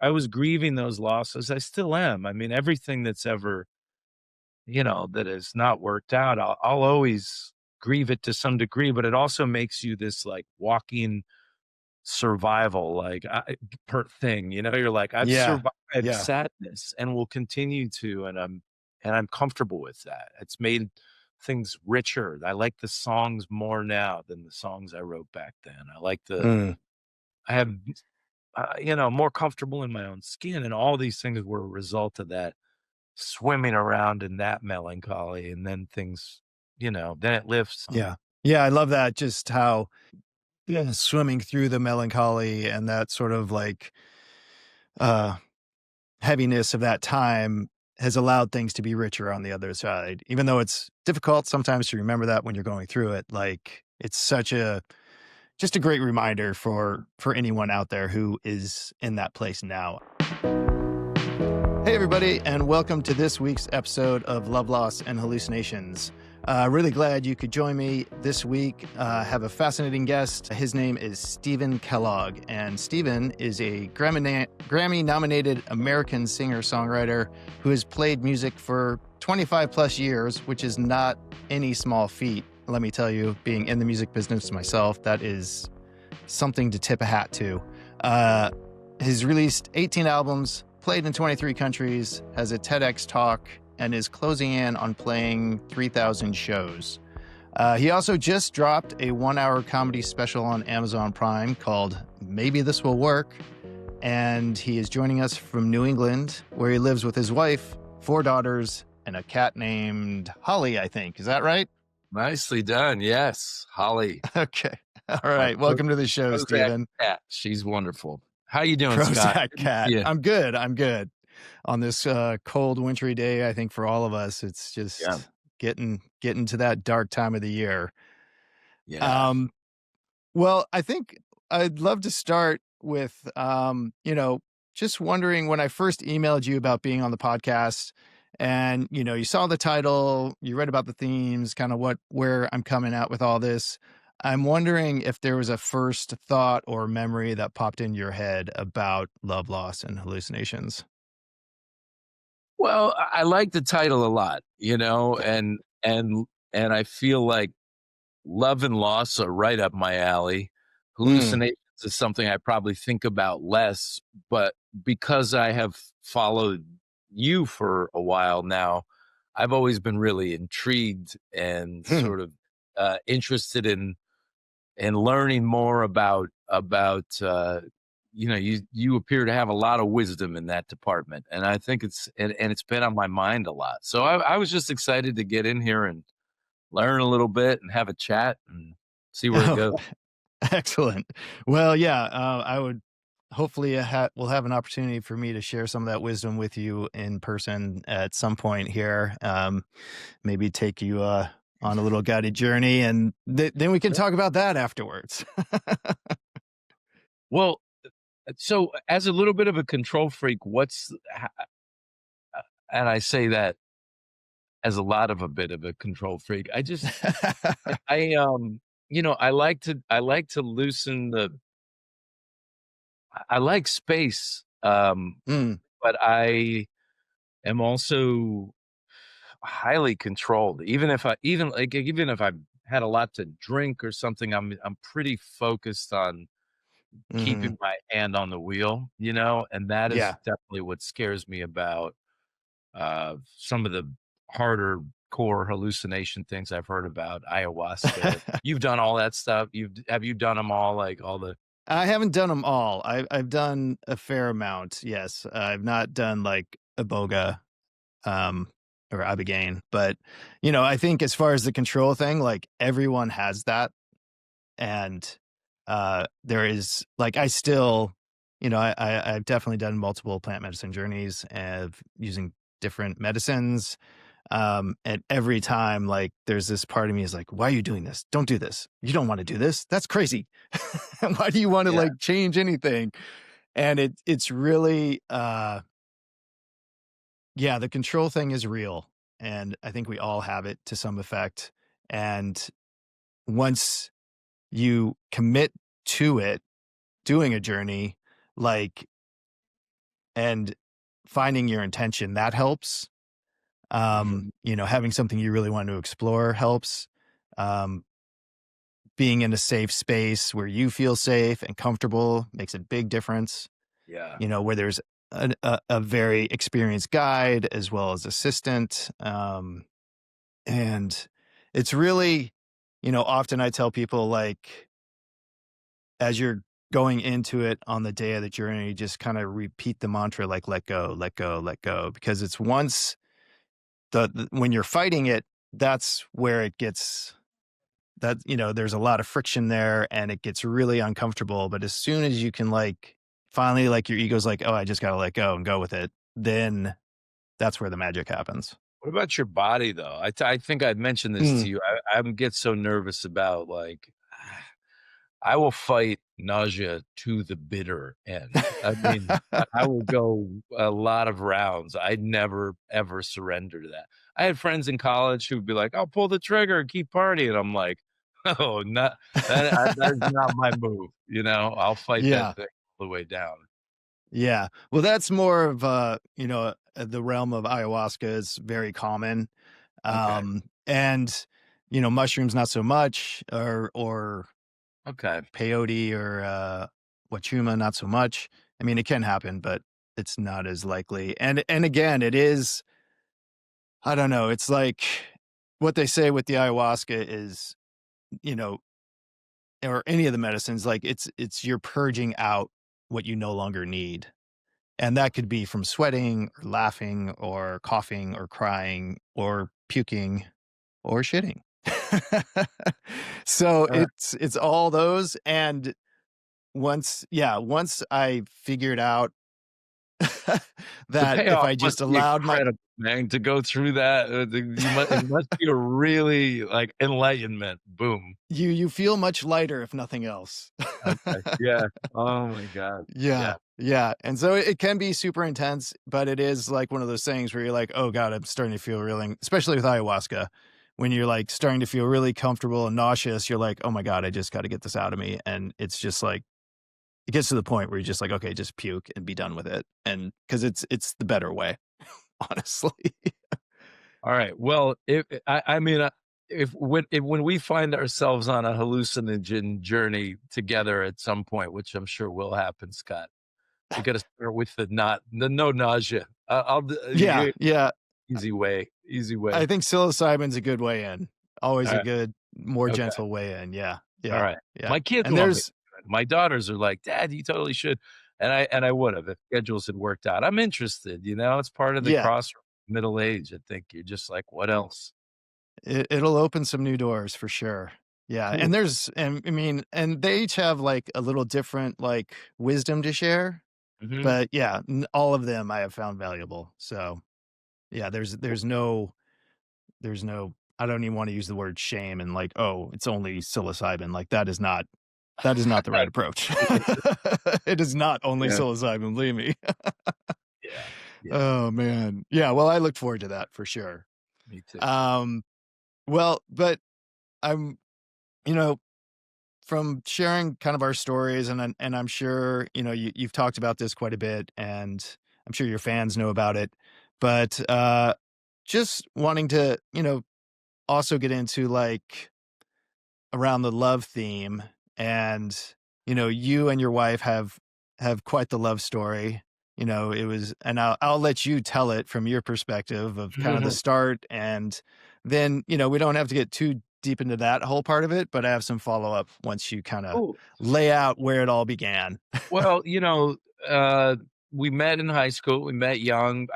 I was grieving those losses. I still am. I mean, everything that's ever, that has not worked out, I'll always grieve it to some degree, but it also makes you this like walking survival, like per thing, you're like, I've Yeah. survived Yeah. sadness and will continue to, and I'm comfortable with that. It's made things richer. I like the songs more now than the songs I wrote back then. Mm. I have, more comfortable in my own skin, and all these things were a result of that swimming around in that melancholy, and then things, then it lifts. Yeah. Yeah. I love that. Just how swimming through the melancholy and that sort of like uh, heaviness of that time has allowed things to be richer on the other side. Even though it's difficult sometimes to remember that when you're going through it, like it's just a great reminder for anyone out there who is in that place now. Hey, everybody, and welcome to this week's episode of Love, Loss, and Hallucinations. Really glad you could join me this week. Have a fascinating guest. His name is Stephen Kellogg, and Stephen is a Grammy-nominated American singer-songwriter who has played music for 25 plus years, which is not any small feat. Let me tell you, being in the music business myself, that is something to tip a hat to. He's released 18 albums, played in 23 countries, has a TEDx talk, and is closing in on playing 3,000 shows. He also just dropped a 1-hour comedy special on Amazon Prime called Maybe This Will Work. And he is joining us from New England, where he lives with his wife, 4 daughters, and a cat named Holly, I think. Is that right? Nicely done. Yes. Holly. Okay. All right. Welcome to the show, Stephen. Cat. She's wonderful. How you doing, Scott? Prozac cat. Yeah. I'm good. On this cold, wintry day, I think for all of us, it's just getting to that dark time of the year. Yeah. Well, I think I'd love to start with, just wondering when I first emailed you about being on the podcast and, you saw the title, you read about the themes, kind of where I'm coming at with all this. I'm wondering if there was a first thought or memory that popped in your head about love, loss, and hallucinations. Well, I like the title a lot, and I feel like love and loss are right up my alley. Mm, Hallucinations is something I probably think about less, but because I have followed you for a while now, I've always been really intrigued and hmm. sort of interested in learning more about you appear to have a lot of wisdom in that department, and I think it's been on my mind a lot. So I was just excited to get in here and learn a little bit and have a chat and see where it Oh, goes. excellent. Well, yeah, I would hopefully we'll have an opportunity for me to share some of that wisdom with you in person at some point here. Maybe take you on a little guided journey, and then we can talk about that afterwards. Well, so as a little bit of a control freak, and I say that as a lot of a bit of a control freak. I like to loosen I like space, Mm, but I am also highly controlled. Even if I've had a lot to drink or something, I'm pretty focused on mhm. keeping my hand on the wheel, and that is Yeah. definitely what scares me about some of the harder core hallucination things I've heard about, ayahuasca. You've done all that stuff. Have you done them all? Like all the I haven't done them all. I've done a fair amount. Yes, I've not done like iboga, um, or ibogaine, but I think as far as the control thing, like everyone has that, and there is like I still, I've definitely done multiple plant medicine journeys of using different medicines. And every time, like, there's this part of me is like, why are you doing this? Don't do this. You don't want to do this. That's crazy. Why do you want to yeah, like change anything? And it's really, yeah, the control thing is real. And I think we all have it to some effect. And once you commit to it, doing a journey, like and finding your intention, that helps. Mhm. Having something you really want to explore helps. Um, Being in a safe space where you feel safe and comfortable makes a big difference. Yeah. Where there's a very experienced guide as well as assistant. And it's really, often I tell people, like, as you're going into it on the day of the journey, just kind of repeat the mantra, like, let go, let go, let go. Because it's once when you're fighting it, that's where it gets there's a lot of friction there and it gets really uncomfortable. But as soon as you can, like, finally, like, your ego's like, oh, I just got to let go and go with it, then that's where the magic happens. What about your body, though? I think I'd mentioned this Mm. to you. I get so nervous about, like, I will fight nausea to the bitter end. I mean, I will go a lot of rounds. I'd never, ever surrender to that. I had friends in college who'd be like, "I'll pull the trigger and keep partying." I'm like, "Oh, not that is not my move." I'll fight that Yeah. thing all the way down. Yeah. Well, that's more of, the realm of ayahuasca is very common. Okay, And, mushrooms, not so much, or okay. peyote or, wachuma, not so much. I mean, it can happen, but it's not as likely. And again, it is, I don't know, it's like what they say with the ayahuasca is, you know, or any of the medicines, like, it's you're purging out what you no longer need. And that could be from sweating or laughing or coughing or crying or puking or shitting. So Alright. it's all those, and once I figured out The that if payoff I must just be allowed my incredible, man, to go through that, it must be a really, like, enlightenment. Boom. you feel much lighter if nothing else. Okay. Yeah. Oh my god. Yeah. Yeah, yeah, and so it can be super intense, but it is like one of those things where you're like, "Oh god, I'm starting to feel really," especially with ayahuasca, when you're, like, starting to feel really comfortable and nauseous, you're like, "Oh my god, I just gotta get this out of me," and it's just like it gets to the point where you're just like, "Okay, just puke and be done with it," and because it's the better way, honestly. Alright. Well, if I mean, if when we find ourselves on a hallucinogen journey together at some point, which I'm sure will happen, Scott, we gotta start with the no nausea. I'll d Yeah, yeah, yeah, easy way, easy I way. think psilocybin's a good way in. Always a Alright. good, more Okay. gentle way in, yeah, yeah, Alright. yeah, My kids and want me to there's do it. My daughters are like, "Dad, you totally should." And I would have if schedules had worked out. I'm interested, it's part of the yeah. middle age, I think. You're just like, "What else?" It'll open some new doors for sure. Yeah, and Cool. I mean, and they each have, like, a little different, like, wisdom to share, Mhm. but yeah, n all of them I have found valuable. So, yeah, there's no I don't even wanna use the word shame and, like, "Oh, it's only psilocybin," like, that is not the right approach. It is not only Yeah. psilocybin, believe me. Yeah. Yeah. Oh, man. Yeah, well, I look forward to that for sure. Me too. Um, well, but I'm you know from sharing kind of our stories, and I'm sure, you've talked about this quite a bit, and I'm sure your fans know about it, but, just wanting to, also get into, like, around the love theme, and, you and your wife have quite the love story. It was, and I'll let you tell it from your perspective of kind of the start, and then, we don't have to get too deep into that whole part of it, but I have some follow-up once you kinda Cool. lay out where it all began. Well, uh, we met in high school. We met young.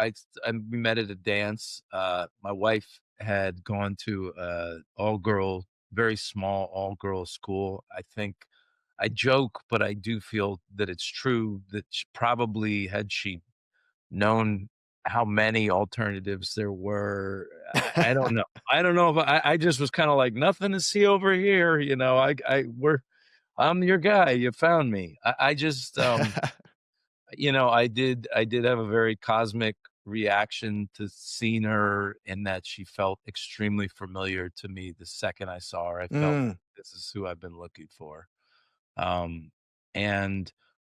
We met at a dance. My wife had gone to very small all-girl school. I think I joke, but I do feel that it's true that probably had she known how many alternatives there were, I don't know. I don't know if I just was kind of like nothing to see over here. I'm your guy. You found me. I just, I did have a very cosmic reaction to seeing her in that she felt extremely familiar to me the second I saw her. I felt Mm, this is who I've been looking for. Um, and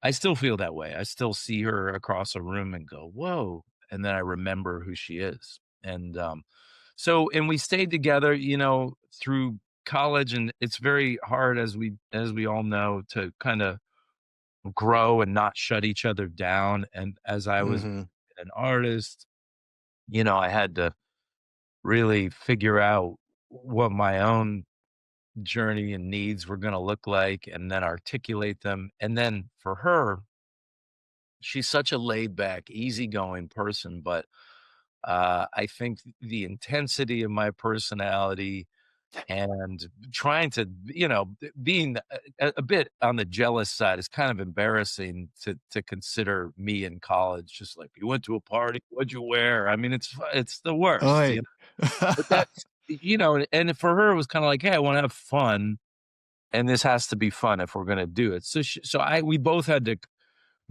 I still feel that way. I still see her across a room and go, "Whoa," and then I remember who she is. And, and we stayed together, through college, and it's very hard as we all know to kinda grow and not shut each other down, and as I was Mhm. an artist, I had to really figure out what my own journey and needs were gonna look like and then articulate them, and then for her, she's such a laid back, easygoing person, but, I think the intensity of my personality and trying to, being a bit on the jealous side is kind of embarrassing to consider me in college, just like, "You went to a party, what'd you wear?" I mean, it's the worst, Oy. but that's and for her, it was kinda like, "Hey, I wanna have fun, and this has to be fun if we're gonna do it." We both had to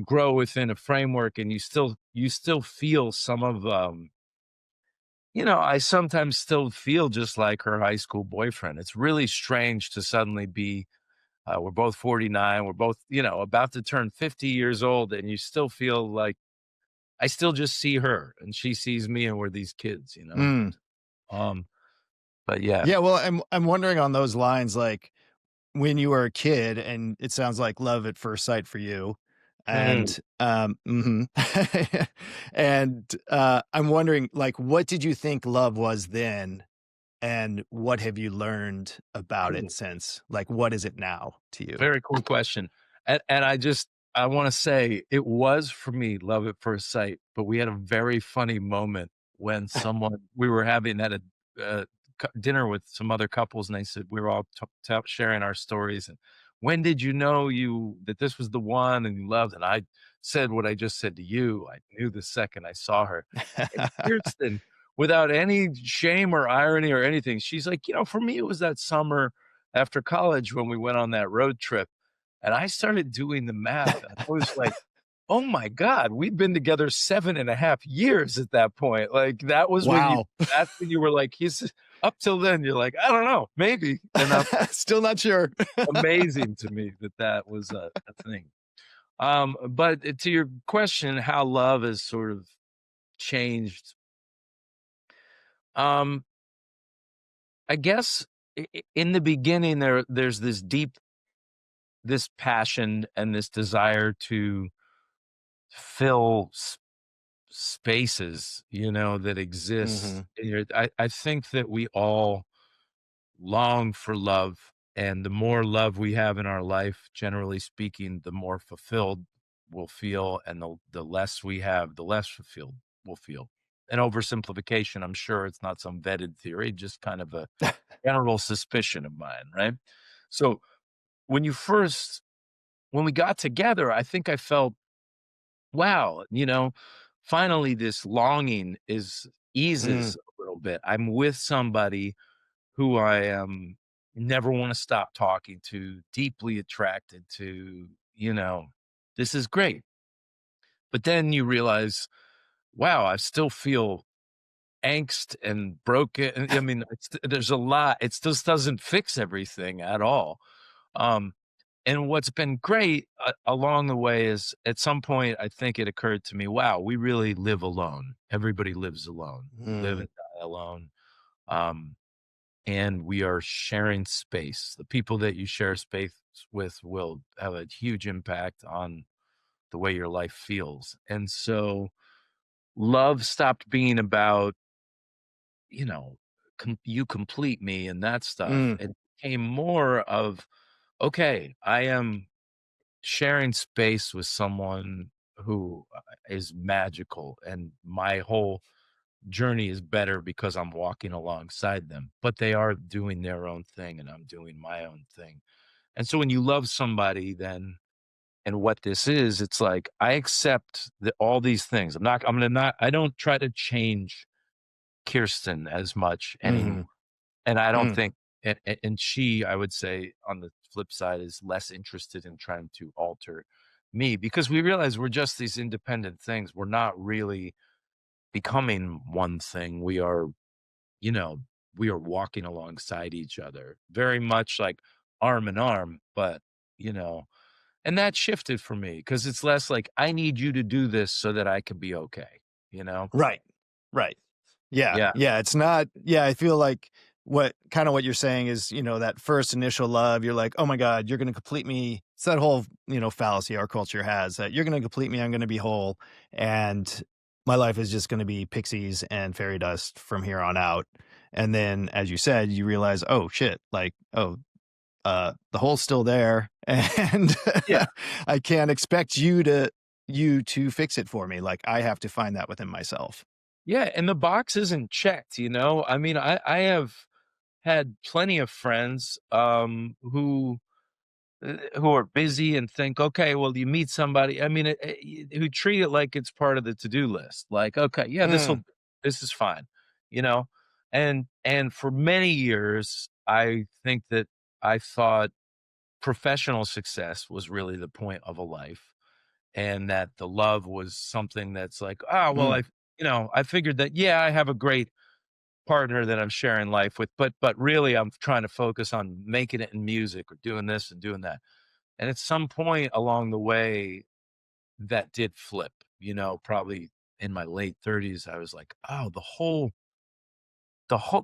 grow within a framework, and you still feel some of, I sometimes still feel just like her high school boyfriend. It's really strange to suddenly be, we're both 49, we're both, about to turn 50 years old, and you still feel like I still just see her and she sees me and we're these kids. Mm. Um, but yeah. Yeah, well, I'm wondering on those lines, like, when you were a kid, and it sounds like love at first sight for you, Mm. and, mhm. And, I'm wondering, like, what did you think love was then, and what have you learned about it since? Like, what is it now to you? Very cool question. And I wanna say it was for me love at first sight, but we had a very funny moment when we were having at a, dinner with some other couples, and they said we were all sharing our stories, and, "When did you know that this was the one and you loved?" And I said what I just said to you. I knew the second I saw her. And Kirsten, without any shame or irony or anything, she's like, "For me, it was that summer after college when we went on that road trip." And I started doing the math, and I was like, "Oh my god, we've been together 7.5 years at that point." Like, Wow. that's when you were like, he's up till then, you're like, "I don't know, maybe." And that's Still not sure. amazing to me that that was a thing. But to your question, how love has sort of changed, um, I guess in the beginning, there's this passion and this desire to fill spaces, that exist. Mhm. I think that we all long for love, and the more love we have in our life, generally speaking, the more fulfilled we'll feel, and the less we have, the less fulfilled we'll feel. An oversimplification, I'm sure it's not some vetted theory, just kind of a general suspicion of mine, right? So when you first when we got together, I think I felt, wow, finally this longing is Mm. eases a little bit. I'm with somebody who I am never want to stop talking to, deeply attracted to, this is great. But then you realize, wow, I still feel angst and broken. I mean, there's a lot. It just doesn't fix everything at all. Um, and what's been great along the way is at some point, I think it occurred to me, wow, we really live alone. Everybody lives alone. We live Mm. and die alone. Um, and we are sharing space. The people that you share space with will have a huge impact on the way your life feels. And so love stopped being about, you know, you complete me and that stuff. Mm. It became more of, okay, I am sharing space with someone who is magical, and my whole journey is better because I'm walking alongside them, but they are doing their own thing and I'm doing my own thing. And so when you love somebody, then and what this is, it's like I accept all these things. I don't try to change Kirsten as much anymore. Mhm. And I don't Mm. think and she, I would say, on the flip side, is less interested in trying to alter me because we realize we're just these independent things. We're not really becoming one thing. You know, we are walking alongside each other, very much like arm in arm, but, you know, And that shifted for me because it's less like, "I need you to do this so that I can be okay," you know? Right. Right. Yeah. Yeah, Yeah. It's not, yeah. I feel like what you're saying is, that first initial love, you're like, oh my God, you're going to complete me. It's that whole, fallacy our culture has that you're going to complete me. I'm going to be whole. And my life is just going to be pixies and fairy dust from here on out. And then, as you said, you realize, oh shit, like, oh, the hole's still there, and yeah. I can't expect you to fix it for me. Like I have to find that within myself. Yeah, and the box isn't checked, you know? I mean, I have had plenty of friends, who are busy and think, "Okay, well, you meet somebody." I mean, who treat it like it's part of the to-do list. Like, "Okay, yeah, Mm, this is fine," you know? And for many years, I think that I thought professional success was really the point of a life, and that the love was something that's like, "Oh, well, mm, I figured that, yeah, I have a great partner that I'm sharing life with, but really I'm trying to focus on making it in music or doing this and doing that." And at some point along the way, that did flip, probably in my late 30s, I was like, "Oh,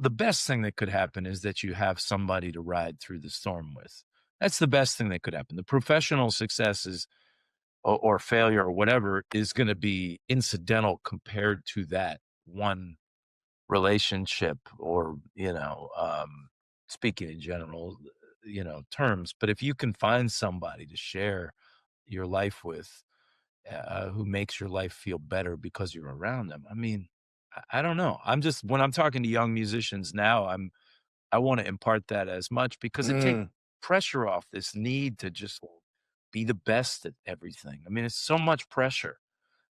the best thing that could happen is that you have somebody to ride through the storm with." That's the best thing that could happen. The professional successes or failure or whatever is gonna be incidental compared to that one relationship or, speaking in general, terms. But if you can find somebody to share your life with, who makes your life feel better because you're around them. I mean, I don't know. I'm just when I'm talking to young musicians now, I want to impart that as much because it takes mm. pressure off this need to just be the best at everything. I mean, it's so much pressure,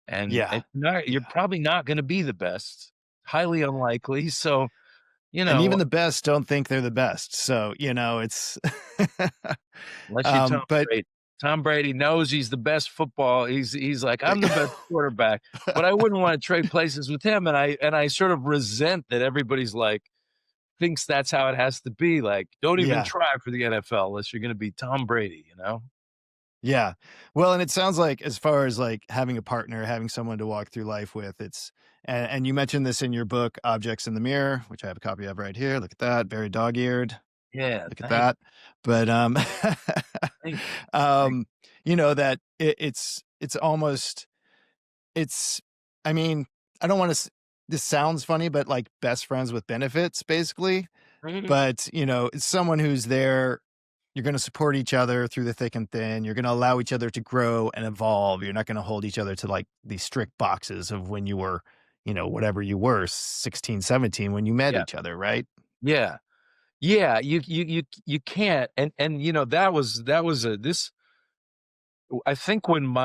and Yeah, you're yeah. probably not going to be the best. Highly unlikely. So you And know, even the best don't think they're the best. So, it's unless you Tom but Brady. Tom Brady knows he's the best football he's like, "I'm the best quarterback," but I wouldn't wanna trade places with him, and I sort of resent that everybody's like thinks that's how it has to be, like, "Don't even yeah. try for the NFL unless you're gonna be Tom Brady," you know? Yeah. Well, and it sounds like as far as like having a partner, having someone to walk through life with, and you mentioned this in your book, Objects in the Mirror, which I have a copy of right here. Look at that, very dog-eared. Yeah, Look at thank that. But thank thank um, that it's almost it's I mean, I don't want to this sounds funny, but like best friends with benefits, basically. Mhm. But, it's someone who's there. You're gonna support each other through the thick and thin. You're gonna allow each other to grow and evolve. You're not gonna hold each other to, like, these strict boxes of when you were, whatever you were, 16, 17 when you met Yeah, each other, right? yeah, yeah, you can't, that was a this I think when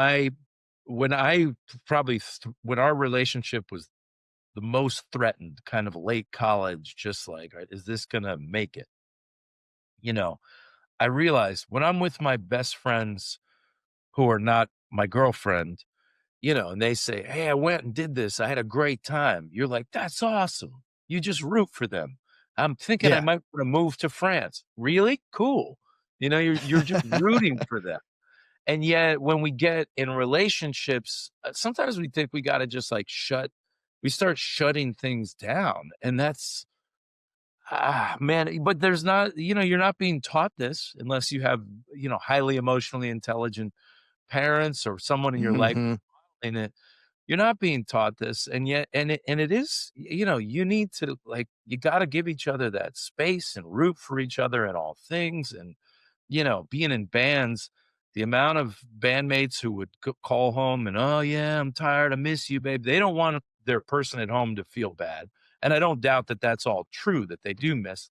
I probably when our relationship was the most threatened, kind of late college, just like, "Right, is this gonna make it?" You know, I realized when I'm with my best friends who are not my girlfriend, and they say, "Hey, I went and did this. I had a great time." You're like, "That's awesome." You just root for them. "I'm thinking I Yeah. might wanna move to France." "Really? Cool." You're just rooting for them. And yet when we get in relationships, sometimes we think we gotta just, like, we start shutting things down, and that's man, but there's not you're not being taught this unless you have, highly emotionally intelligent parents or someone in your life Mhm. modeling it. You're not being taught this, and yet and it is, you need to, like, you gotta give each other that space and root for each other in all things, and, being in bands, the amount of bandmates who would call home and, "Oh, yeah, I'm tired, I miss you, babe." They don't want their person at home to feel bad, and I don't doubt that that's all true, that they do miss,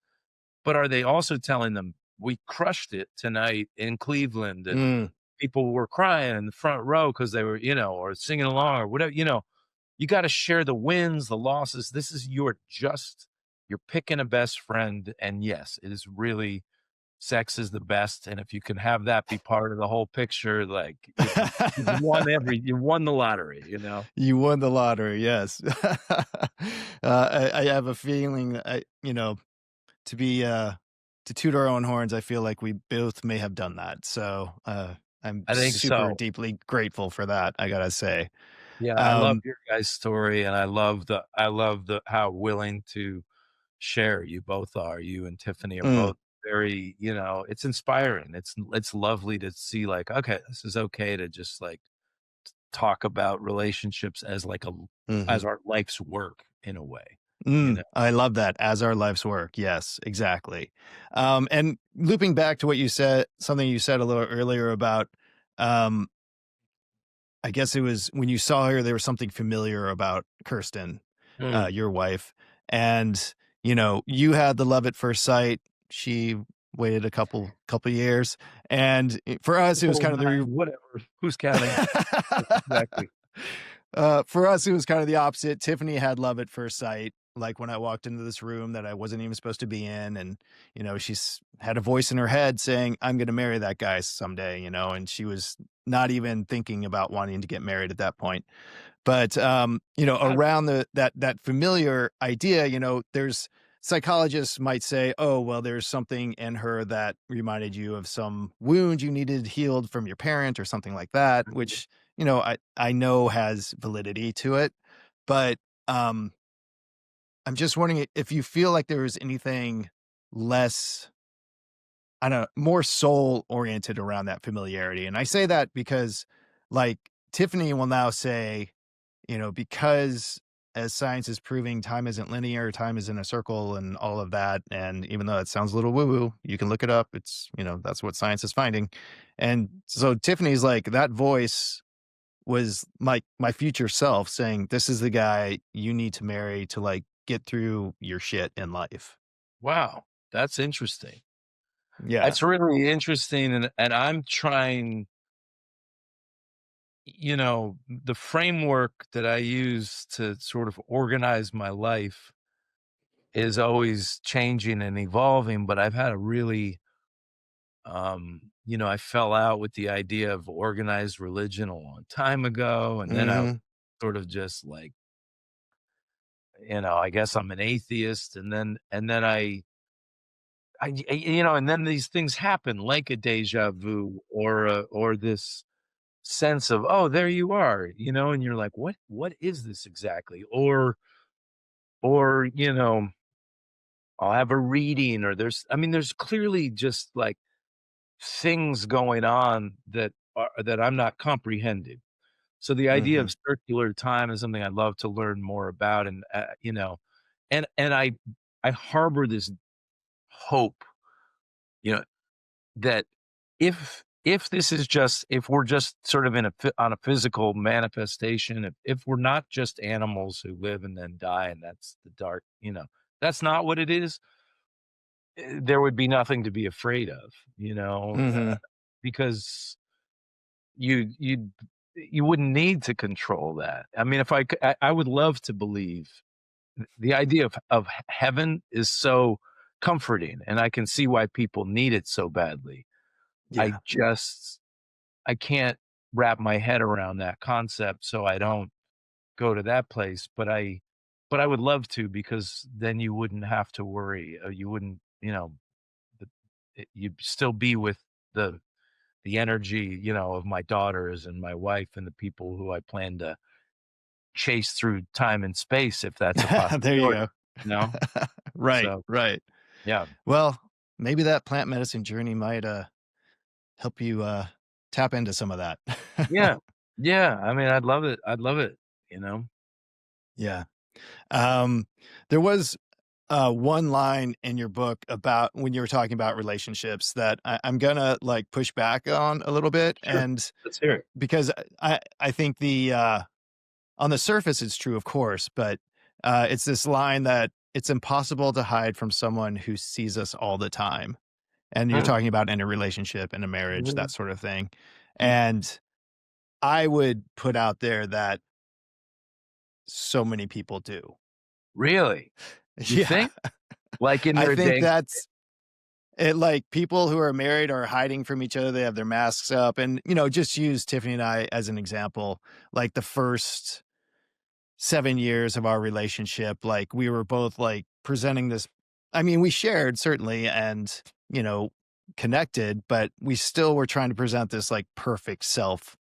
but are they also telling them, "We crushed it tonight in Cleveland, and Mm. people were crying in the front row because they were," or singing along or whatever, you gotta share the wins, the losses. This is you're picking a best friend, and yes, it is really sex is the best, and if you can have that be part of the whole picture, like, you won the lottery, you know? You won the lottery, yes. I have a feeling that to be, to toot our own horns, I feel like we both may have done that. So, I'm I think super so. deeply grateful for that, I gotta say. Yeah, I love Um, your guys' story, and I love the how willing to share you both are. You and Tiffany are mm, both very, it's inspiring. It's lovely to see like, okay, this is okay to just like talk about relationships as like a as mhm. our life's work in a way, you know? I love that, as our life's work. Yes, exactly. And looping back to what you said, something you said a little earlier about, um, I guess it was when you saw her, there was something familiar about Kirsten, Mm. your wife, and, you had the love at first sight. She waited a couple years, and for us, it was Oh, kind of 9, the whatever. Who's counting? Exactly. For us, it was kind of the opposite. Tiffany had love at first sight. Like when I walked into this room that I wasn't even supposed to be in, and she's had a voice in her head saying, "I'm going to marry that guy someday," and she was not even thinking about wanting to get married at that point. But, How around that familiar idea, there's psychologists might say, "Oh, well, there's something in her that reminded you of some wound you needed healed from your parent," or something like that, which, I know has validity to it. But, um, I'm just wondering if you feel like there was anything less, I don't know, more soul oriented around that familiarity. And I say that because, like, Tiffany will now say, because as science is proving time isn't linear, time is in a circle and all of that. And even though it sounds a little woo woo, you can look it up. It's, that's what science is finding. And so Tiffany's like, that voice was my future self saying, this is the guy you need to marry to like get through your shit in life. wow, that's interesting. Yeah. That's really interesting, and I'm trying, the framework that I use to sort of organize my life is always changing and evolving, but I've had a really, I fell out with the idea of organized religion a long time ago, and then I Hmm. sort of just like, I guess I'm an atheist, and then and then these things happen like a deja vu or this sense of, "Oh, there you are," and you're like, "What is this exactly?" Or, I'll have a reading or there's clearly just, like, things going on that I'm not comprehending. So the idea Hmm. of circular time is something I'd love to learn more about and, and I harbor this hope, you know that if this is just if we're just sort of on a physical manifestation, if we're not just animals who live and then die, and that's the dark, that's not what it is, there would be nothing to be afraid of, Hmm. because you wouldn't need to control that. I mean, if I would love to believe the idea of heaven is so comforting, and I can see why people need it so badly. I Yeah. just I can't wrap my head around that concept, so I don't go to that place, but I would love to because then you wouldn't have to worry, you wouldn't, the you'd still be with the the energy, of my daughters and my wife and the people who I plan to chase through time and space if that's a There you possibility, go. you know? Right, So, right. yeah. Well, maybe that plant medicine journey might help you tap into some of that. Yeah. Yeah, I mean, I'd love it, you know? Yeah. Um, there was one line in your book about when you were talking about relationships that I'm gonna like push back on a little bit, Sure. and Let's hear it. because I think the on the surface it's true, of course, but it's this line that it's impossible to hide from someone who sees us all the time, and you're Mm, talking about in a relationship, in a marriage, that mhm, sort of thing, mm. and I would put out there that so many people do. Really? You Yeah, think? Like in I their think day. that's it. Like people who are married are hiding from each other. They have their masks up, and just use Tiffany and I as an example. Like the first 7 years of our relationship, like we were both like presenting this. I mean, we shared certainly, and you know, connected, but we still were trying to present this like perfect self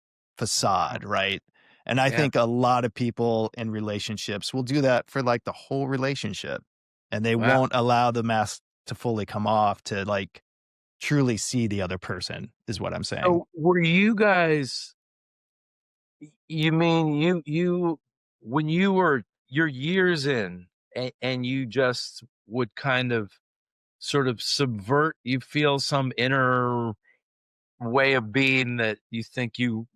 Oh, facade, right? And I yeah. think a lot of people in relationships will do that for like the whole relationship, and they Wow. won't allow the mask to fully come off to like truly see the other person, is what I'm saying. So were you guys you mean you when you were your years in and you just would kind of sort of subvert you feel some inner way of being that you think you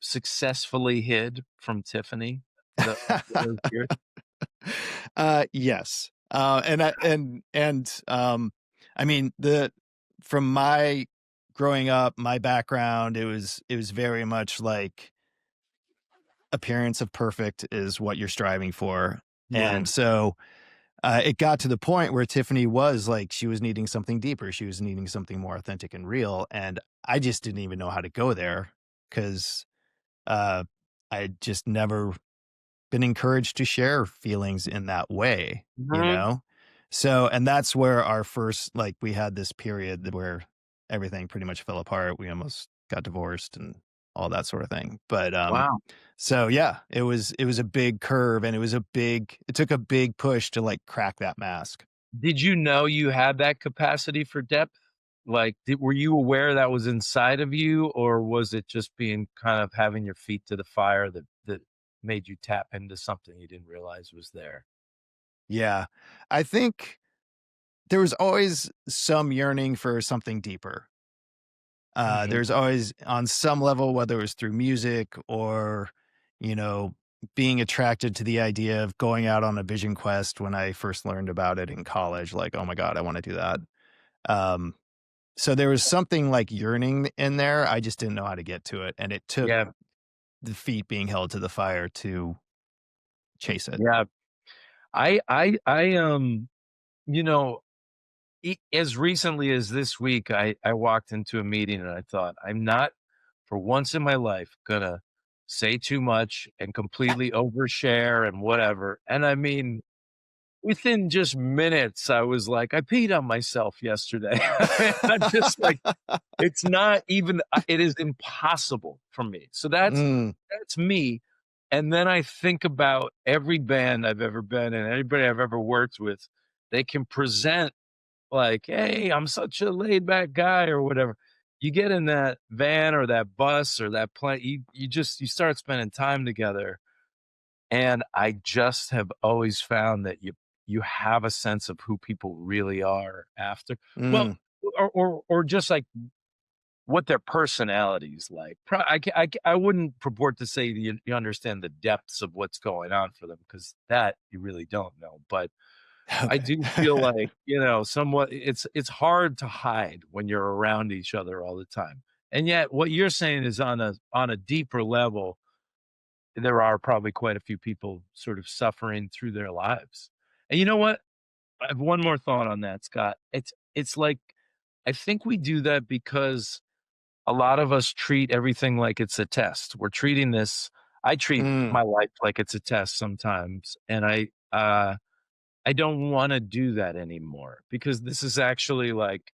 successfully hid from Tiffany for those years? Yes. I mean, the from my growing up, my background, it was very much like appearance of perfect is what you're striving for. And Mm, so, it got to the point where Tiffany was like, she was needing something deeper. She was needing something more authentic and real. And I just didn't even know how to go there because, uh, I had just never been encouraged to share feelings in that way, you mhm. know? So, and that's where our first, like, we had this period where everything pretty much fell apart. We almost got divorced and all that sort of thing. But, Wow. so yeah, it was a big curve and it took a big push to like crack that mask. Did you know you had that capacity for depth? Like, were you aware that was inside of you, or was it just being kind of having your feet to the fire that made you tap into something you didn't realize was there? Yeah. I think there was always some yearning for something deeper. Mhm. There's always on some level, whether it was through music or, you know, being attracted to the idea of going out on a vision quest when I first learned about it in college, like, oh my God, I want to do that. Um, so there was something like yearning in there. I just didn't know how to get to it. And it took Yeah, the feet being held to the fire to chase it. yeah. I you know, as recently as this week, I walked into a meeting and I thought, I'm not for once in my life gonna say too much and completely overshare and whatever. And I mean, within just minutes, I was like, I peed on myself yesterday. I'm just like, it's not even, it is impossible for me. So Mm, that's me. And then I think about every band I've ever been in, anybody I've ever worked with, they can present like, "Hey, I'm such a laid back guy," or whatever. You get in that van or that bus or that plane, you just you start spending time together, and I just have always found that you have a sense of who people really are after. Well, mm, or just like what their personality's like. I wouldn't purport to say you understand the depths of what's going on for them because that you really don't know, but I okay. do feel like, somewhat it's hard to hide when you're around each other all the time. And yet what you're saying is on a deeper level, there are probably quite a few people sort of suffering through their lives. And you know what? I have one more thought on that, Scott. It's like I think we do that because a lot of us treat everything like it's a test. We're treating this I treat Mm, my life like it's a test sometimes, and I don't wanna do that anymore because this is actually like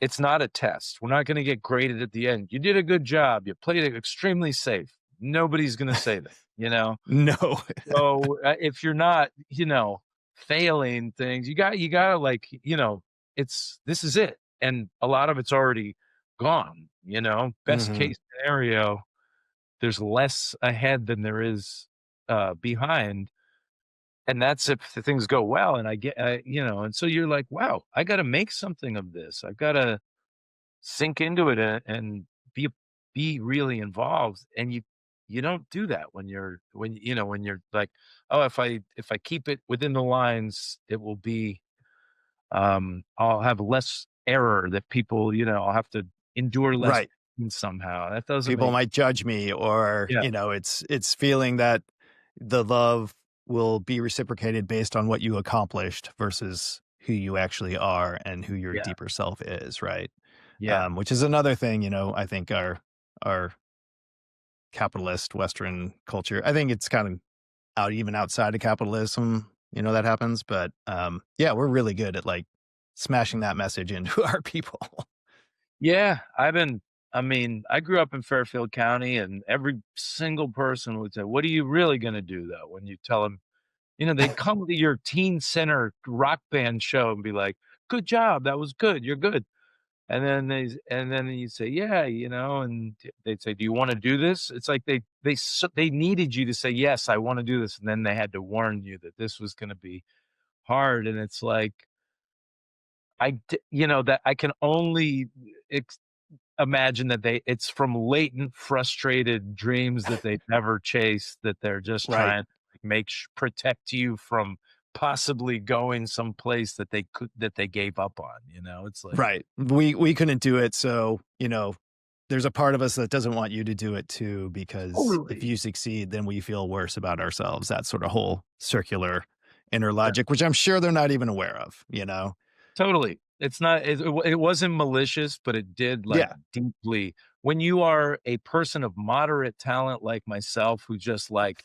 it's not a test. We're not gonna get graded at the end. "You did a good job. You played it extremely safe." Nobody's gonna say that, you know? no. So, if you're not, failing things, you gotta, like, it's this is it, and a lot of it's already gone, Best Mhm. case scenario, there's less ahead than there is, behind. And that's if the things go well, and I get and so you're like, "Wow, I gotta make something of this. I've gotta sink into it and be really involved," and you don't do that when you're like, "Oh, if I keep it within the lines, it will be, I'll have less error that people, I'll have to endure less Right. pain somehow." That doesn't People make might judge me or, yeah, it's feeling that the love will be reciprocated based on what you accomplished versus who you actually are and who your yeah, deeper self is, right? yeah, Which is another thing, I think our capitalist Western culture, I think it's kind of out even outside of capitalism, that happens, but, yeah, we're really good at, like, smashing that message into our people. Yeah, I mean, I grew up in Fairfield County, and every single person would say, "What are you really gonna do, though?" When you tell them, they'd come to your teen center rock band show and be like, "Good job, that was good, you're good." And then you say, "Yeah," and they'd say, "Do you wanna do this?" It's like they needed you to say, "Yes, I wanna do this," and then they had to warn you that this was gonna be hard, and it's like, that I can only ex imagine that it's from latent, frustrated dreams that they never chased, that they're just Right. trying to like, protect you from possibly going someplace that they gave up on, It's like Right. We couldn't do it, so, there's a part of us that doesn't want you to do it too, because if totally. you succeed, then we feel worse about ourselves. That sort of whole circular inner Yeah, logic, which I'm sure they're not even aware of, you know? totally. It's not it wasn't malicious, but it did, like, Yeah. deeply when you are a person of moderate talent like myself who just, like,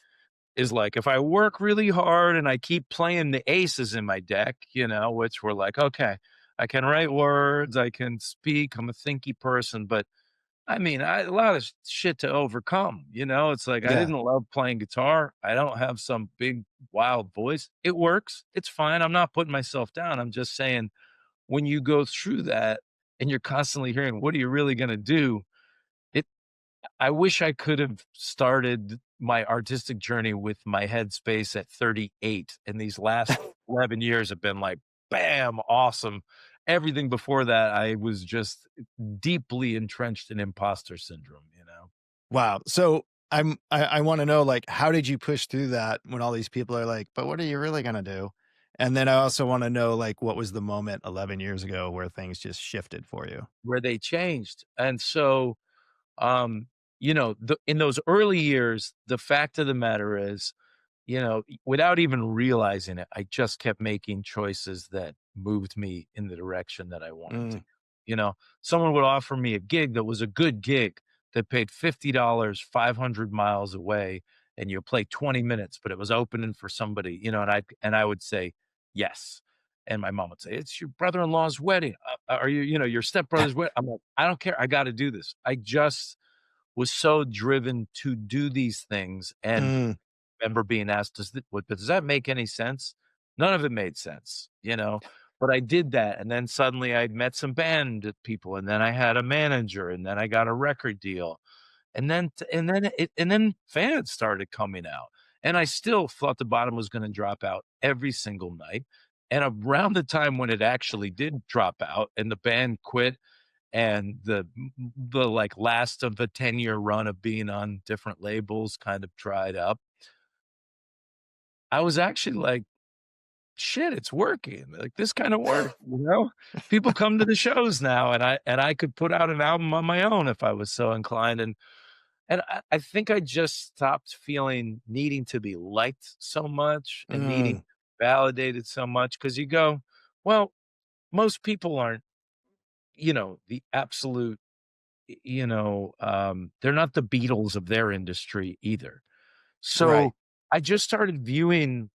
is like, if I work really hard and I keep playing the aces in my deck, which were like, okay, I can write words, I can speak, I'm a thinky person, but I mean, a lot of shit to overcome. It's like I Yeah. didn't love playing guitar. I don't have some big wild voice. It works. It's fine. I'm not putting myself down. I'm just saying when you go through that and you're constantly hearing, what are you really going to do? It I wish I could have started my artistic journey with my headspace at 38, and these last 11 years have been like, bam, awesome. Everything before that, I was just deeply entrenched in imposter syndrome. Wow. So I wanna know, like, how did you push through that when all these people are like, "But what are you really gonna do?" And then I also wanna know, like, what was the moment 11 years ago where things just shifted for you? Where they changed. And so, um, in those early years, the fact of the matter is, without even realizing it, I just kept making choices that moved me in the direction that I wanted to Mm, go. Someone would offer me a gig that was a good gig that paid $50 500 miles away, and you play 20 minutes, but it was opening for somebody, and I would say yes. And my mom would say, "It's your brother-in-law's wedding. Are you, your stepbrother's wedding?" I'm like, "I don't care. I got to do this." I just was so driven to do these things, and mm, remember being asked, does that make any sense?" None of it made sense, but I did that, and then suddenly I'd met some band people, and then I had a manager, and then I got a record deal, and then fans started coming out, and I still thought the bottom was gonna drop out every single night, and around the time when it actually did drop out and the band quit and the, like, last of the 10-year run of being on different labels kind of dried up, I was actually like, "Shit, it's working, like, this kinda work?" People come to the shows now, and I could put out an album on my own if I was so inclined, and I think I just stopped feeling needing to be liked so much and needing mm, validated so much because you go, "Well, most people aren't, the absolute, they're not the Beatles of their industry either." right. So, I just started viewing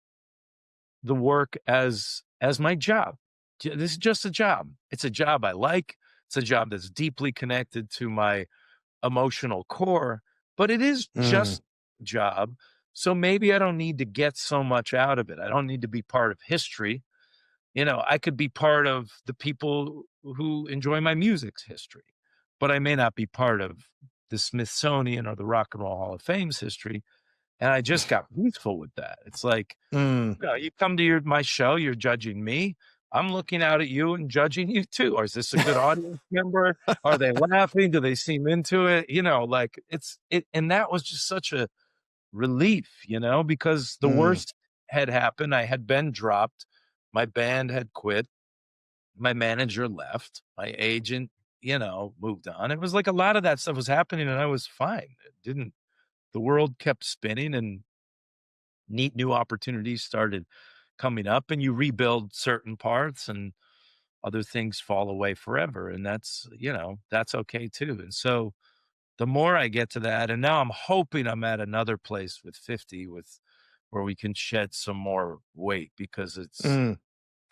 the work as my job. This is just a job. It's a job I like. It's a job that's deeply connected to my emotional core, but it is Mm, just a job. So maybe I don't need to get so much out of it. I don't need to be part of history. I could be part of the people who enjoy my music's history, but I may not be part of the Smithsonian or the Rock and Roll Hall of Fame's history. And I just got peaceful with that. It's like, mm, you come to my show, you're judging me. I'm looking out at you and judging you too. Or is this a good audience member? Are they laughing? Do they seem into it? Like and that was just such a relief, because the mm, worst had happened. I had been dropped. My band had quit. My manager left. My agent, moved on. It was like a lot of that stuff was happening and I was fine. It didn't, the world kept spinning and neat new opportunities started coming up and you rebuild certain parts and other things fall away forever and that's okay too. And so the more I get to that, and now I'm hoping I'm at another place with 50 with where we can shed some more weight because it's mm.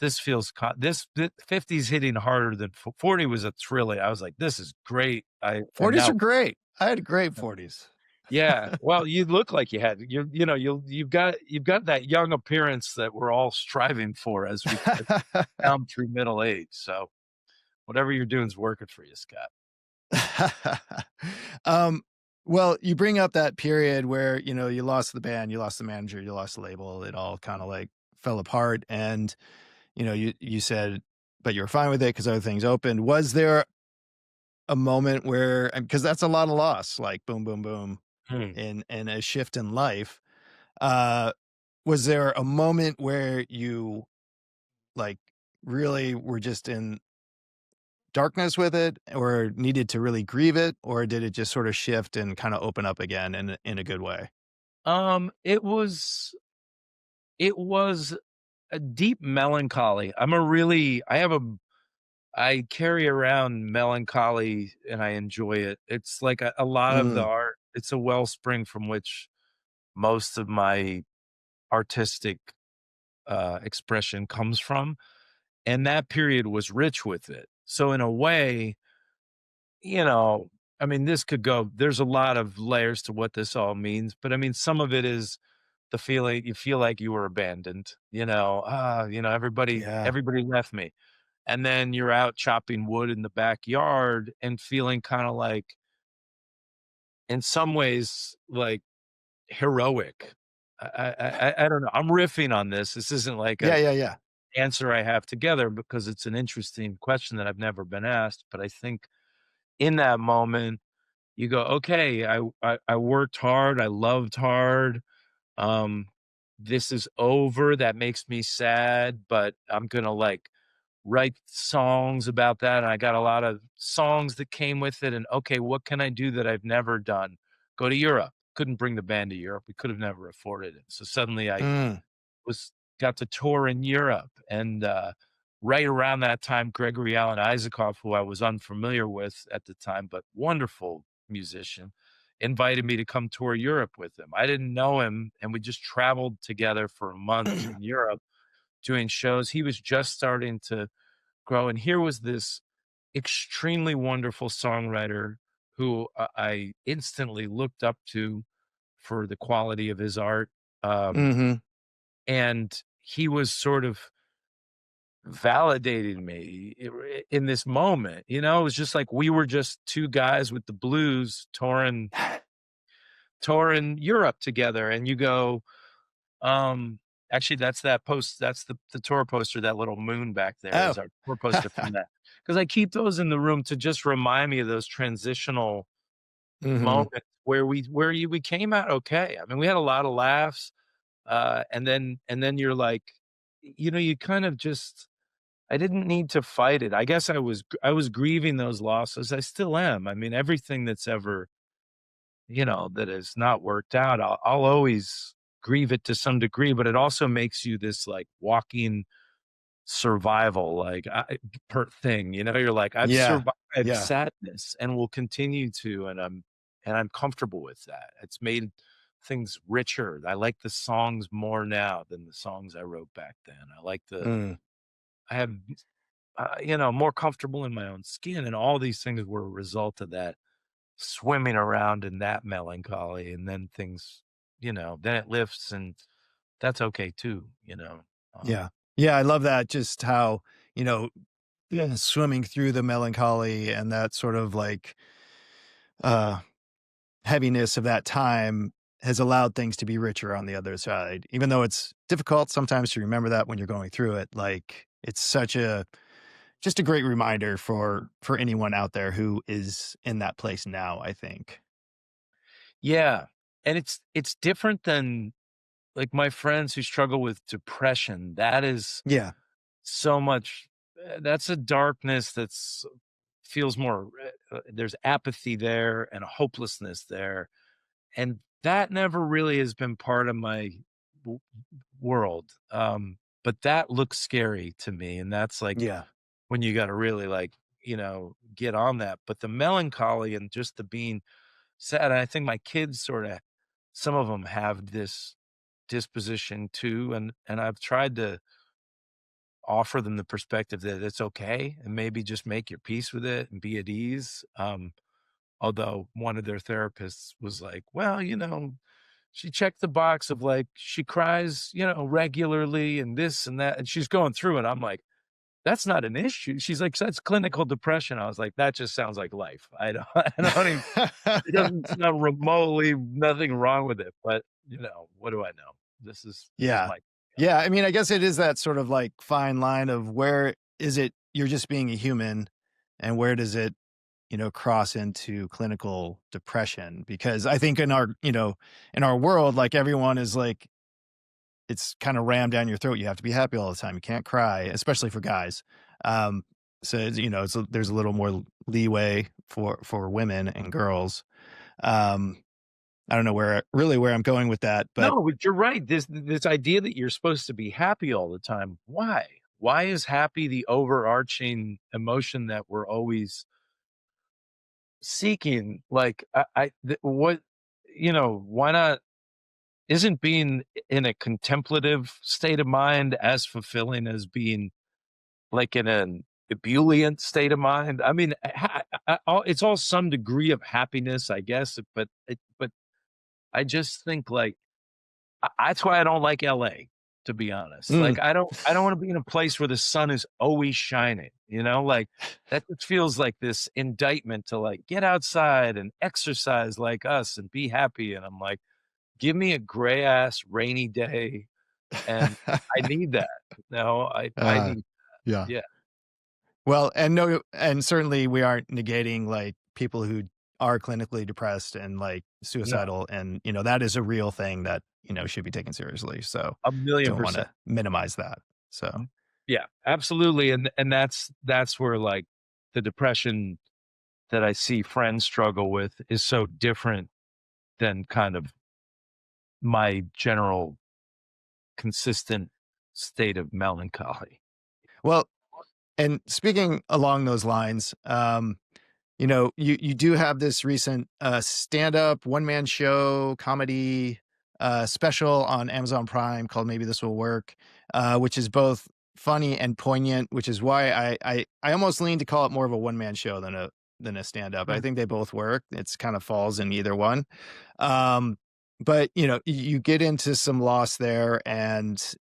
this feels this 50's hitting harder than 40 was a thrilling. I was like, this is great. I am 40s are now. great. I had great 40s. Yeah. Well, you look like you had you know, you've got that young appearance that we're all striving for as we come through middle age. So whatever you're doing is working for you, Scott. Um, well, you bring up that period where, you lost the band, you lost the manager, you lost the label, it all kinda, like, fell apart, and, you said but you were fine with it because other things opened. Was there a moment where, because that's a lot of loss, like, boom, boom, boom, Hmm. in a shift in life, uh, was there a moment where you, like, really were just in darkness with it or needed to really grieve it, or did it just sort of shift and kinda open up again in a good way? It was a deep melancholy. I carry around melancholy and I enjoy it. It's like a lot of the Mm, art, it's a wellspring from which most of my artistic expression comes from. And that period was rich with it. So, in a way, you know, I mean, there's a lot of layers to what this all means, but I mean, some of it is the feeling you feel like you were abandoned, yeah. everybody left me. And then you're out chopping wood in the backyard and feeling kind of like, in some ways, like heroic. I don't know. I'm riffing on this. This isn't like Yeah, a yeah, yeah. answer I have together because it's an interesting question that I've never been asked. But I think in that moment, you go, okay, I worked hard. I loved hard. Um, this is over. That makes me sad, but I'm gonna like write songs about that. And I got a lot of songs that came with it. And okay, what can I do that I've never done? Go to Europe. Couldn't bring the band to Europe. We could have never afforded it. So suddenly I Mm, was got to tour in Europe. And right around that time, Gregory Alan Isaacoff, who I was unfamiliar with at the time, but wonderful musician, invited me to come tour Europe with him. I didn't know him, and we just traveled together for a month in Europe doing shows. He was just starting to grow, and here was this extremely wonderful songwriter who I instantly looked up to for the quality of his art. Um, mhm. and he was sort of validating me in this moment. It was just like we were just two guys with the blues touring Europe together. And you go, um, actually, that's the tour poster. That little moon back there Oh. is our tour poster from that. Because I keep those in the room to just remind me of those transitional Mhm. moments we came out okay. I mean, we had a lot of laughs, and then you're like, you kind of just I didn't need to fight it. I guess I was grieving those losses. I still am. I mean, everything that's ever, that has not worked out, I'll always grieve it to some degree, but it also makes you this like walking survival, like per thing, you're like, I've Yeah. survived Yeah. sadness and will continue to, and I'm comfortable with that. It's made things richer. I like the songs more now than the songs I wrote back then. Mm. I have, more comfortable in my own skin, and all these things were a result of that swimming around in that melancholy, and then things, then it lifts, and that's okay too, Yeah. Yeah, I love that, just how, you know, yeah, swimming through the melancholy and that sort of, like, uh, heaviness of that time has allowed things to be richer on the other side. Even though it's difficult sometimes to remember that when you're going through it, like, it's such a just a great reminder for anyone out there who is in that place now, I think. Yeah, and it's different than, like, my friends who struggle with depression. That is Yeah. so much that's a darkness that's feels more, there's apathy there and a hopelessness there, and that never really has been part of my w world, but that looks scary to me, and that's, like, Yeah. when you gotta really, like, get on that, but the melancholy and just the being sad, and I think my kids sorta some of them have this disposition too, and I've tried to offer them the perspective that it's okay and maybe just make your peace with it and be at ease. Although one of their therapists was like, well, she checked the box of like, she cries, regularly and this and that. And she's going through it. I'm like, that's not an issue. She's like, that's clinical depression. I was like, that just sounds like life. I don't, I don't even, it doesn't sound remotely nothing wrong with it. But what do I know? This is Yeah. my Yeah, I mean, I guess it is that sort of, like, fine line of where is it you're just being a human, and where does it, cross into clinical depression? Because I think in our world, like, everyone is, like it's kinda rammed down your throat. You have to be happy all the time. You can't cry, especially for guys. Um, so, there's a little more leeway for women and girls. Um, I don't know where I'm going with that, but No, but you're right. This idea that you're supposed to be happy all the time. Why? Why is happy the overarching emotion that we're always seeking? Like, what, why not? Isn't being in a contemplative state of mind as fulfilling as being like in an ebullient state of mind? I mean, it's all some degree of happiness, I guess. But I just think like that's why I don't like LA, to be honest. mm. Like I don't want to be in a place where the sun is always shining, like that just feels like this indictment to like get outside and exercise like us and be happy. And I'm like, give me a gray ass rainy day and I need that. No, I Uh, need yeah. yeah. Well, and certainly we aren't negating, like, people who are clinically depressed and, like, No, suicidal, and, that is a real thing that, should be taken seriously, so a million don't percent. wanna minimize that, so Mhm. Yeah, absolutely. And that's where like the depression that I see friends struggle with is so different than kind of my general consistent state of melancholy. well, and speaking along those lines, you do have this recent, stand-up, one-man show, comedy, special on Amazon Prime called Maybe This Will Work, which is both funny and poignant, which is why I almost lean to call it more of a one-man show than a stand-up. I Mm, think they both work. It's kind of falls in either one. Um, but, you get into some loss there and,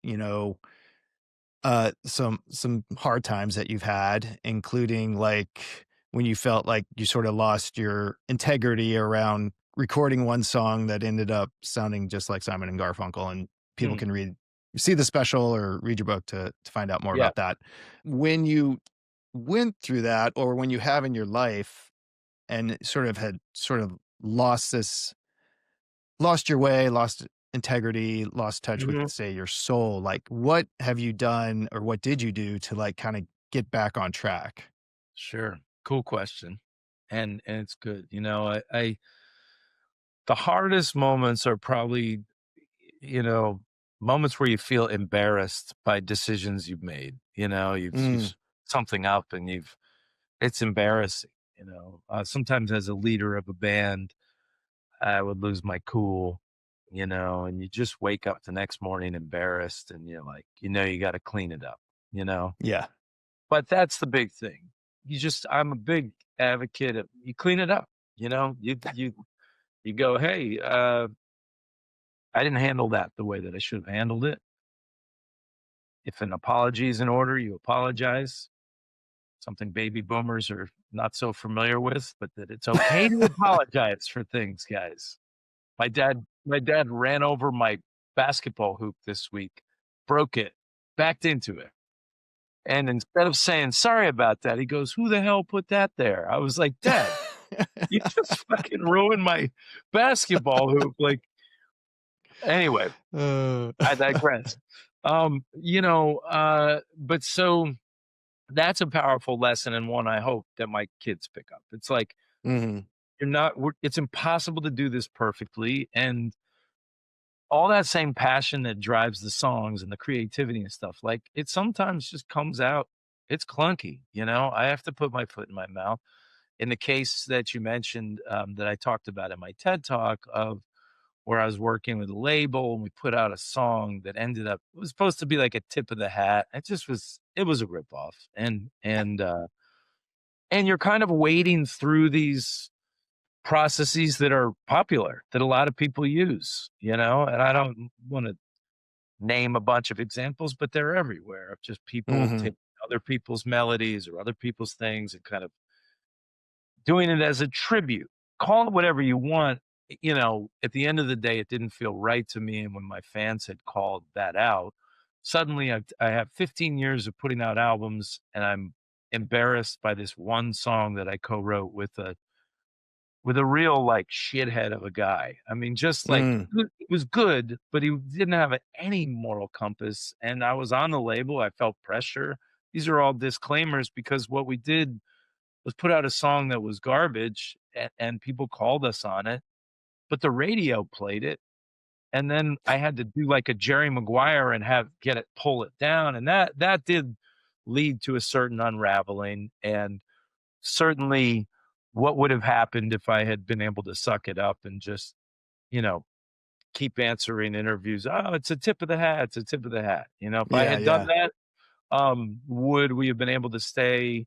some hard times that you've had, including, like, when you felt like you sorta lost your integrity around recording one song that ended up sounding just like Simon& and Garfunkel, and people mm, can see the special or read your book to find out more yeah. about that. When you went through that, or when you have in your life and sort of lost your way, lost integrity, lost touch with, Mhm. say, your soul, like, what have you done or what did you do to, like, kinda get back on track? Sure. Cool question. And it's good. I the hardest moments are probably, you know, moments where you feel embarrassed by decisions you've made. You've Mm, something up and it's embarrassing. Sometimes as a leader of a band, I would lose my cool, and you just wake up the next morning embarrassed and you're like, you got to clean it up, you know. yeah. But that's the big thing. I'm a big advocate of you clean it up, you go, hey, I didn't handle that the way that I should have handled it. If an apology is in order, you apologize. Something baby boomers are not so familiar with, but that it's okay to apologize for things, guys. My dad ran over my basketball hoop this week, broke it, backed into it. And instead of saying sorry about that, he goes, "Who the hell put that there?" I was like, "Dad, you just fucking ruined my basketball hoop." Like, anyway, Uh, I digress. But so that's a powerful lesson and one I hope that my kids pick up. It's like Mhm. it's impossible to do this perfectly, and all that same passion that drives the songs and the creativity and stuff, like, it sometimes just comes out it's clunky. I have to put my foot in my mouth. In the case that you mentioned, that I talked about in my TED Talk of where I was working with a label, and we put out a song that ended up it was supposed to be like a tip of the hat. It was a ripoff, and you're kind of wading through these processes that are popular, that a lot of people use, you know, and I don't wanna name a bunch of examples, but they're everywhere of just people Mhm. taking other people's melodies or other people's things and kind of doing it as a tribute. Call it whatever you want. You know, at the end of the day, it didn't feel right to me. And when my fans had called that out, suddenly I have 15 years of putting out albums and I'm embarrassed by this one song that I co-wrote with a real like shithead of a guy. I mean, just like Mm. it was good, but he didn't have any moral compass. And I was on the label. I felt pressure. These are all disclaimers because what we did was put out a song that was garbage and people called us on it, but the radio played it. And then I had to do like a Jerry Maguire and have get it pull it down. And that did lead to a certain unraveling. And certainly what would have happened if I had been able to suck it up and just, you know, keep answering interviews. Oh, it's a tip of the hat. It's a tip of the hat. You know, if I Yeah, had done yeah. that, would we have been able to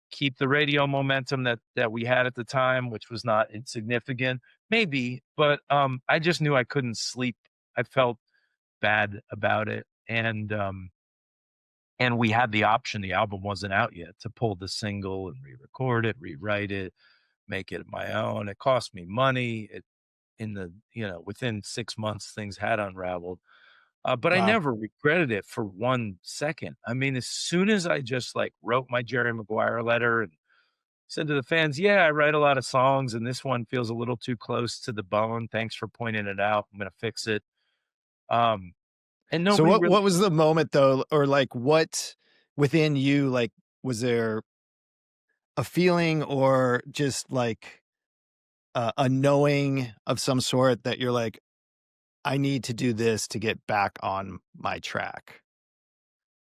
keep the radio momentum that we had at the time, which was not insignificant? Maybe, but I just knew I couldn't sleep. I felt bad about it, and we had the option. The album wasn't out yet to pull the single and re-record it, rewrite it, make it my own. It cost me money. It in the within 6 months things had unraveled. But I Wow. never regretted it for 1 second. I mean, as soon as I just like wrote my Jerry Maguire letter and said to the fans, "Yeah, I write a lot of songs, and this one feels a little too close to the bone. Thanks for pointing it out. I'm gonna fix it." Um, and So nobody what really. was the moment though, or like what within you, like, was there a feeling or just like a knowing of some sort that you're like, I need to do this to get back on my track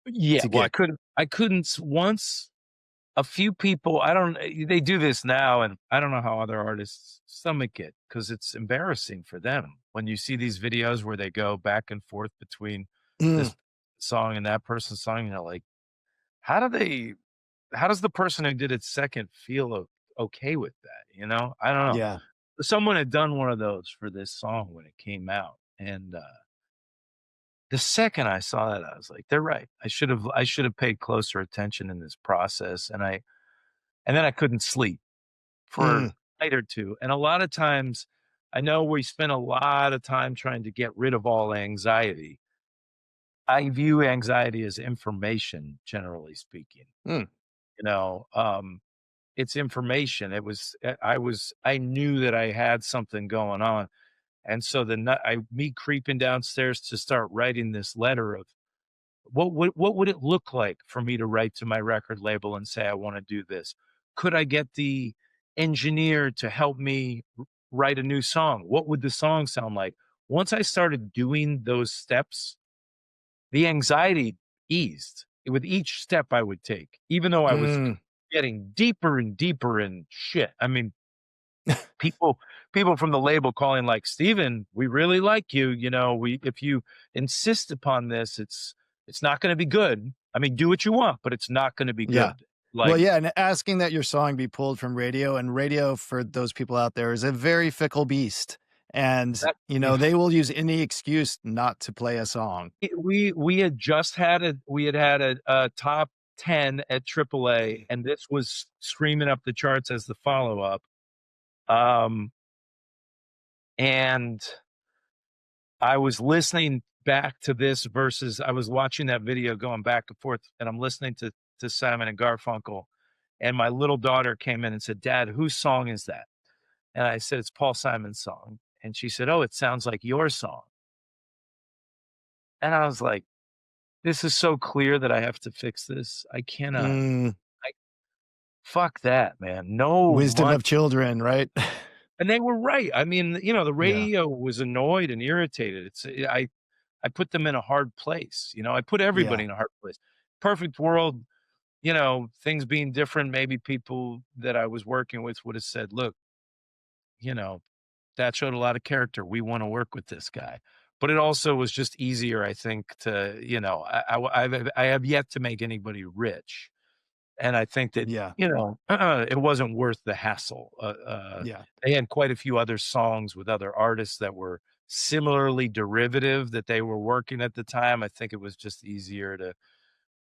Yeah, to well, get I couldn't once a few people. I don't. They do this now, and I don't know how other artists stomach it because it's embarrassing for them when you see these videos where they go back and forth between Mm, this song and that person's song. You're like, how do they? How does the person who did it second feel okay with that? You know, I don't know. yeah. Someone had done one of those for this song when it came out, and the second I saw that, I was like, "They're right. I should have paid closer attention in this process." And then I couldn't sleep for Mm, a night or two. And a lot of times, I know we spend a lot of time trying to get rid of all anxiety. I view anxiety as information, generally speaking. mm, You know, it's information. I knew that I had something going on. And so me creeping downstairs to start writing this letter of what would it look like for me to write to my record label and say I want to do this? Could I get the engineer to help me write a new song? What would the song sound like? Once I started doing those steps, the anxiety eased with each step I would take, even though I was mm. getting deeper and deeper in shit. I mean, people people from the label calling like, "Steven, we really like you, you know, we if you insist upon this, it's not gonna be good. I mean, do what you want, but it's not gonna be Yeah. good." Well, Like, yeah, and asking that your song be pulled from radio, and radio for those people out there is a very fickle beast. And, that you know, yeah. they will use any excuse not to play a song. We had just had a top 10 at AAA, and this was screaming up the charts as the follow-up. Um, and I was listening back to this versus I was watching that video going back and forth, and I'm listening to Simon and Garfunkel, and my little daughter came in and said, "Dad, whose song is that?" And I said, "It's Paul Simon's song." And she said, "Oh, it sounds like your song." And I was like, "This is so clear that I have to fix this. I cannot. Mm, I fuck that, man. No wisdom money." of children, right? And they were right. I mean, the Yeah, radio was annoyed and irritated. I put them in a hard place. I put yeah. everybody in a hard place. Perfect world, things being different, maybe people that I was working with would have said, "Look, you know, that showed a lot of character. We wanna work with this guy. But it also was just easier, I think, to, I have yet to make anybody rich. And I think that, Yeah. it wasn't worth the hassle. Yeah. They had quite a few other songs with other artists that were similarly derivative that they were working at the time. I think it was just easier to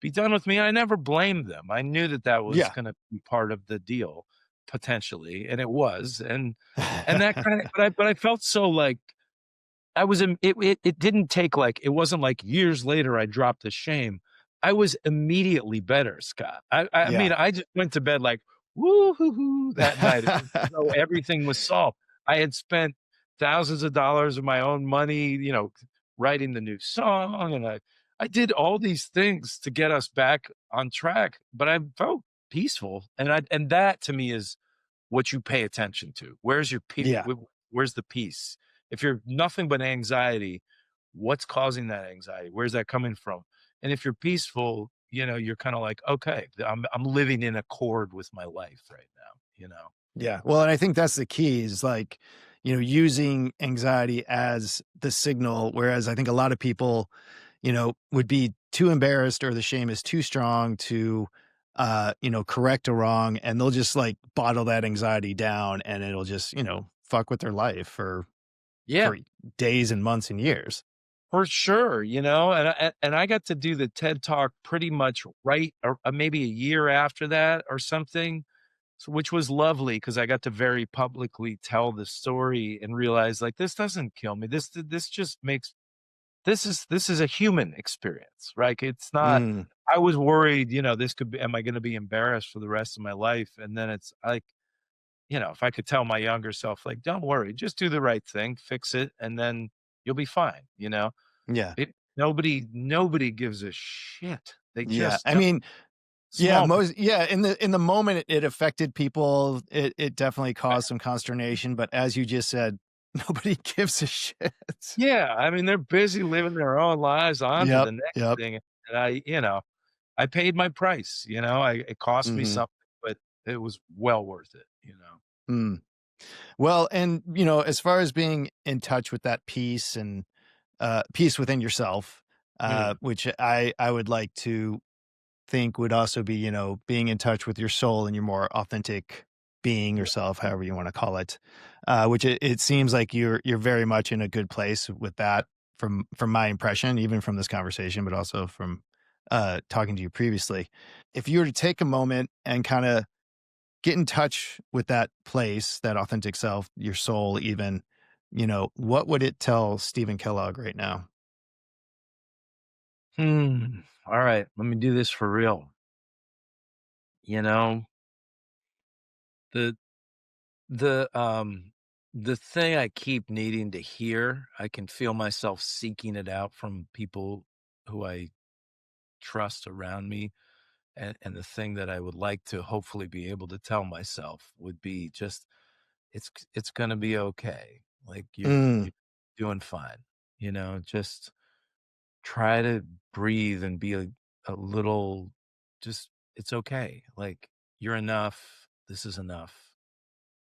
be done with me. I never blamed them. I knew that that was Yeah. gonna be part of the deal potentially, and it was, and that kinda but I felt so, like, I was in it didn't take, like, it wasn't like years later I dropped the shame. I was immediately better, Scott. I mean, Yeah. I just went to bed like, "Woo-hoo-hoo," that night. It was as though everything was solved. I had spent thousands of dollars of my own money, writing the new song, and I did all these things to get us back on track, but I felt peaceful, and that to me is what you pay attention to. Where's your Yeah. where's the peace? If you're nothing but anxiety, what's causing that anxiety? Where's that coming from? And if you're peaceful, you're kind of like, okay, I'm living in accord with my life right now. Yeah. Well, and I think that's the key is like, using anxiety as the signal, whereas I think a lot of people, would be too embarrassed or the shame is too strong to, correct a wrong. And they'll just like bottle that anxiety down and it'll just, fuck with their life Yeah, for days and months and years. for sure. And I got to do the TED Talk pretty much right, or maybe a year after that or something. So, which was lovely because I got to very publicly tell the story and realize like this doesn't kill me. This just makes this is a human experience, right? It's not. Mm, I was worried, this could be. Am I going to be embarrassed for the rest of my life? And then it's like, if I could tell my younger self, like, don't worry, just do the right thing, fix it, and then you'll be fine. yeah. Nobody gives a shit. They Yeah. just I don't. mean, yeah, Small. in the moment it affected people. It definitely caused some consternation, but as you just said, nobody gives a shit. Yeah, I mean, they're busy living their own lives on to Yep, the next yep. thing, and I paid my price, it cost me Mhm. something, but it was well worth it. Mm. Well, and, as far as being in touch with that peace and, peace within yourself, Mm, which I would like to think would also be, being in touch with your soul and your more authentic being yeah, yourself, however you wanna call it, which it seems like you're very much in a good place with that from my impression, even from this conversation, but also from, talking to you previously. If you were to take a moment and kinda get in touch with that place, that authentic self, your soul even, what would it tell Stephen Kellogg right now? alright, let me do this for real, you know? The the, the thing I keep needing to hear, I can feel myself seeking it out from people who I trust around me. And the thing that I would like to hopefully be able to tell myself would be just it's gonna be okay. Like Mm, you're doing fine. Just try to breathe and be a little just it's okay. Like you're enough. This is enough.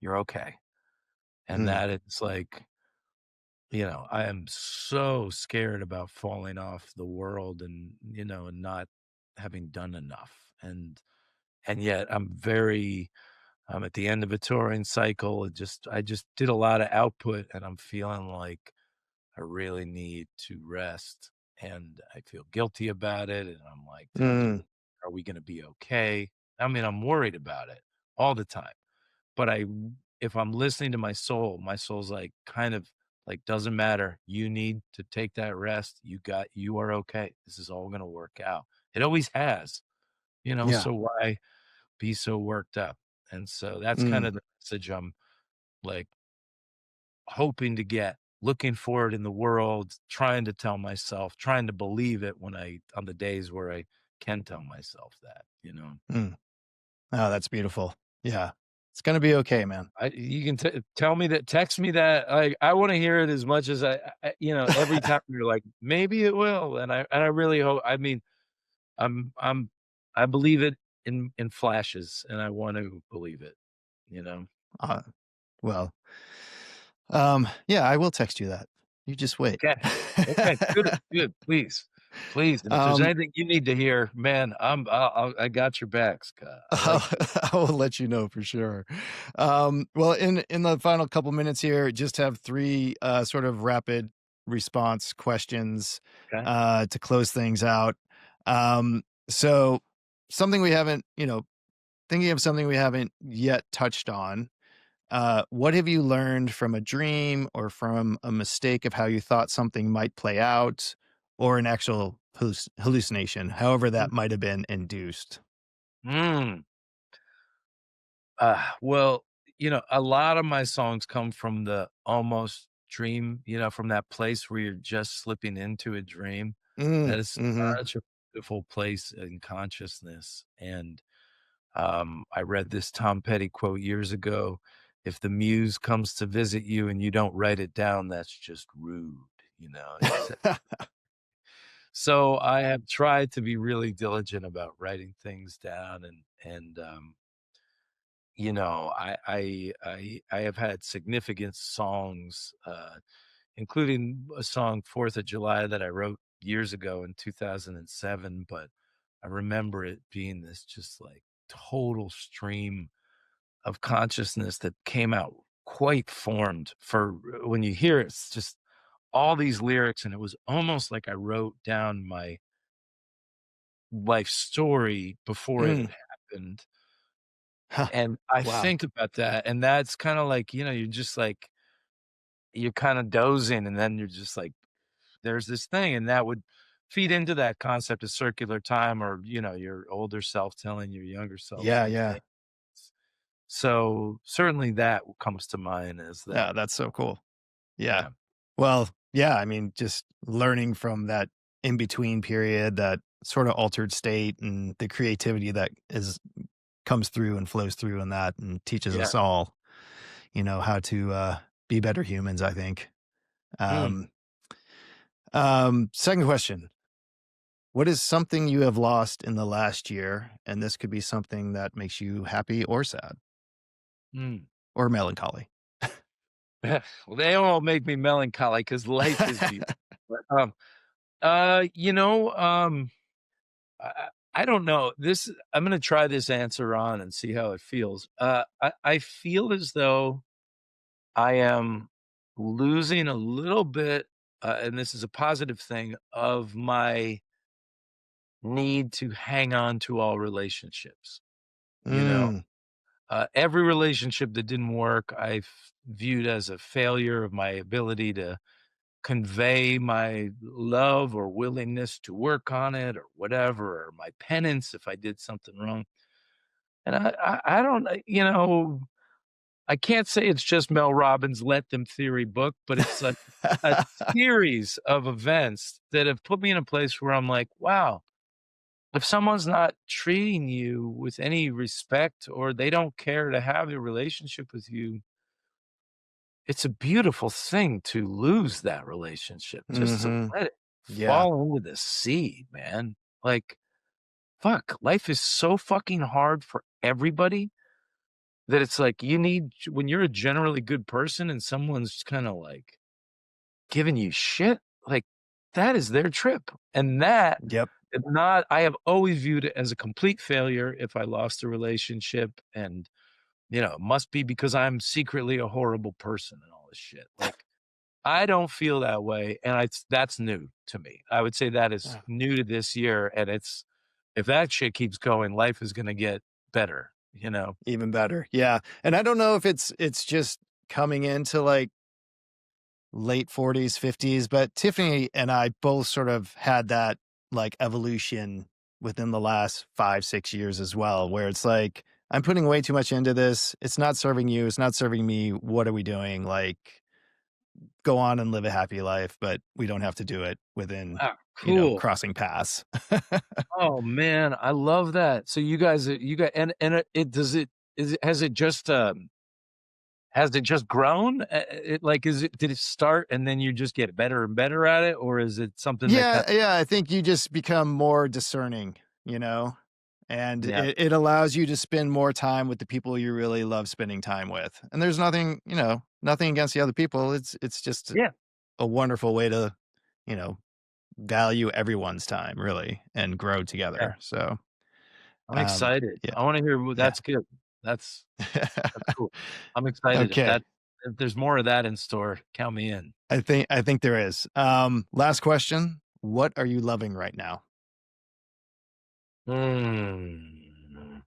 You're okay. And mm, that it's like, I am so scared about falling off the world and not having done enough. And yet I'm at the end of a touring cycle. I just did a lot of output and I'm feeling like I really need to rest and I feel guilty about it. And I'm like, mm, are we going to be okay? I mean, I'm worried about it all the time, but if I'm listening to my soul's like kind of like, doesn't matter. You need to take that rest. You are okay. This is all going to work out. It always has, yeah, so why be so worked up. And so that's kind mm, of the message I'm like hoping to get, looking for it in the world, trying to tell myself, trying to believe it on the days where I can tell myself that. mm. Oh, that's beautiful. Yeah. It's gonna be okay, man. You can tell me that, text me that. I want to hear it as much as every time you're like, maybe it will. And I really hope, I mean, I'm, I believe it in flashes and I want to believe it, you know? Uh, well, Yeah, I will text you that. You just wait. Okay. Okay, good, good, please, please, and if there's Um, anything you need to hear, man, I got your back, Scott. I I'll like you. I will let you know for sure. Well, in the final couple minutes here, just have 3, sort of rapid response questions, Okay. to close things out. So something we haven't, thinking of something we haven't yet touched on, what have you learned from a dream or from a mistake of how you thought something might play out or an actual hallucination, however that might have been induced? Mm. Well, a lot of my songs come from the almost dream, from that place where you're just slipping into a dream. That is Mhm. such a beautiful place in consciousness. And I read this Tom Petty quote years ago. If the muse comes to visit you and you don't write it down, that's just rude. It's so I have tried to be really diligent about writing things down and I have had significant songs, including a song "4th of July" that I wrote years ago in 2007, but I remember it being this just, like, total stream of consciousness that came out quite formed for when you hear it, it's just all these lyrics, and it was almost like I wrote down my life story before it Mm. had happened, Huh. and I Wow. think about that, and that's kinda like, you're just like you're kinda dozing, and then you're just like, "There's this thing," and that would feed into that concept of circular time or, your older self telling your younger self Yeah, some yeah. things. So, certainly that comes to mind as Yeah, that. that's so cool. Yeah. Yeah. Well, yeah, I mean, just learning from that in between period, that sort of altered state and the creativity that is comes through and flows through in that and teaches Yeah. us all, how to be better humans, I think. Mm, Um, Second question. What is something you have lost in the last year? And this could be something that makes you happy or sad mm. or melancholy. Well, they all make me melancholy because life is beautiful. But, I don't know. I'm gonna try this answer on and see how it feels. I feel as though I am losing a little bit, and this is a positive thing, of my need to hang on to all relationships, you know? Mm. Every relationship that didn't work, I've viewed as a failure of my ability to convey my love or willingness to work on it or whatever, or my penance if I did something wrong. And I don't, I can't say it's just Mel Robbins' Let Them Theory book, but it's a series of events that have put me in a place where I'm like, wow, if someone's not treating you with any respect or they don't care to have a relationship with you, it's a beautiful thing to lose that relationship, just to Mhm. let it Yeah. fall into the sea, man. Like, fuck, life is so fucking hard for everybody that it's like you need when you're a generally good person and someone's kinda, like, giving you shit, like, that is their trip, and that Yep. is not I have always viewed it as a complete failure if I lost a relationship and, it must be because I'm secretly a horrible person and all this shit, like, I don't feel that way, and that's new to me. I would say that is Ah, new to this year, and it's if that shit keeps going, life is gonna get better, you know? even better. Yeah. And I don't know if it's just coming into like late 40s, 50s, but Tiffany and I both sort of had that like evolution within the last 5, 6 years as well, where it's like, I'm putting way too much into this. It's not serving you. It's not serving me. What are we doing? Like, go on and live a happy life, but we don't have to do it within, Ah, cool. crossing paths. Oh, man, I love that. So you guys, and it does it is it has it just grown? It like, did it start and then you just get better and better at it, or is it something that Yeah, kind yeah, I think you just become more discerning, and yeah. it allows you to spend more time with the people you really love spending time with. And there's nothing, nothing against the other people. It's just Yeah, a wonderful way to, you know, value everyone's time really and grow yeah. together. So, I'm excited. yeah, I wanna hear yeah. that's good. That's that's cool. I'm excited Okay. if there's more of that in store, count me in. I think there is. Last question. What are you loving right now? Mm.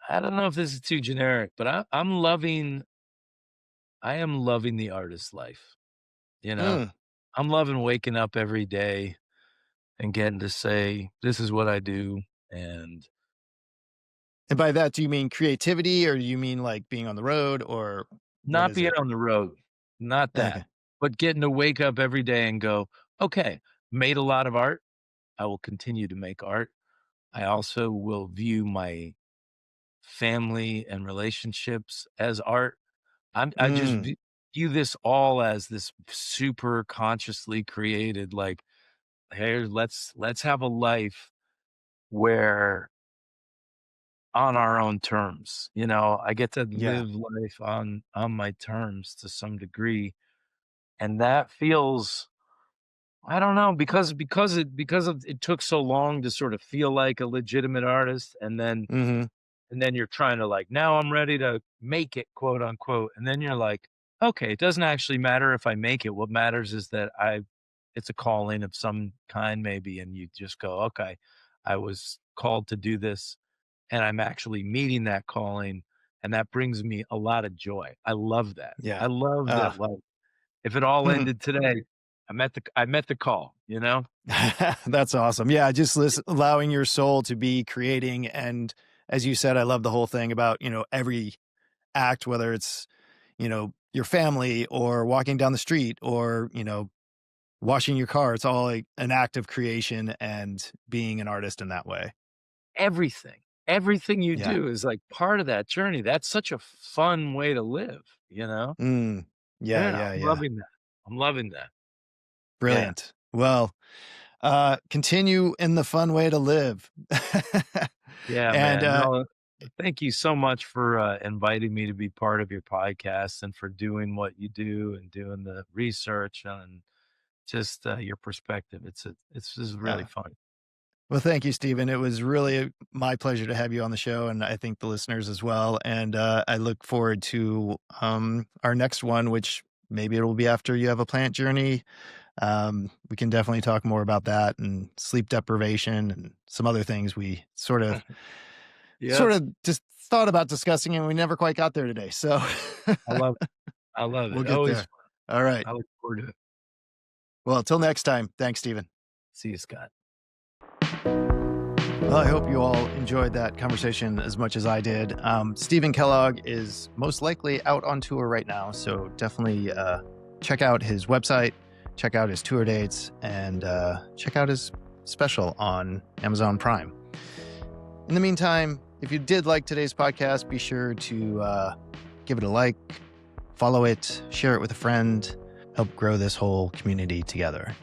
I don't know if this is too generic, but I am loving the artist life, you know? Mm. I'm loving waking up every day and getting to say, "This is what I do," and And by that, do you mean creativity or do you mean like being on the road or what not is being it? on the road, not that, Okay. but getting to wake up every day and go, "Okay, made a lot of art. I will continue to make art. I also will view my family and relationships as art. I just Mm. view this all as this super consciously created, like, "Hey, let's have a life where on our own terms," you know? I get to Yeah. live life on my terms to some degree, and that feels I don't know, because of it took so long to sort of feel like a legitimate artist, Mhm. and then you're trying to like, "Now I'm ready to make it," quote unquote, and then you're like, "Okay, it doesn't actually matter if I make it. What matters is that I it's a calling of some kind maybe," and you just go, "Okay, I was called to do this, and I'm actually meeting that calling, and that brings me a lot of joy." I love that. I Yeah. love that, Ah. like, if it all ended today, I met the call, you know? That's awesome. Yeah, just allowing your soul to be creating. And as you said, I love the whole thing about, every act, whether it's, your family or walking down the street or, washing your car. It's all like an act of creation and being an artist in that way. Everything. Everything you Yeah. do is, like, part of that journey. That's such a fun way to live, you know? Mm. Yeah, Yeah, yeah, I'm yeah. loving that. I'm loving that. Yeah. Brilliant. Well, continue in the fun way to live. Yeah, and man. No, thank you so much for, inviting me to be part of your podcast and for doing what you do and doing the research and just, your perspective. It's just really uh, fun. well, thank you, Stephen. It was really my pleasure to have you on the show, and I think the listeners as well. And I look forward to our next one, which maybe it will be after you have a plant journey. We can definitely talk more about that and sleep deprivation and some other things we Yeah. sort of just thought about discussing, and we never quite got there today. So I love it. I love we'll it. get Always there. fun. All right. I look forward to it. Well, till next time. Thanks, Stephen. See you, Scott. Well, I hope you all enjoyed that conversation as much as I did. Stephen Kellogg is most likely out on tour right now, so definitely check out his website, check out his tour dates, and check out his special on Amazon Prime. In the meantime, if you did like today's podcast, be sure to give it a like, follow it, share it with a friend, help grow this whole community together.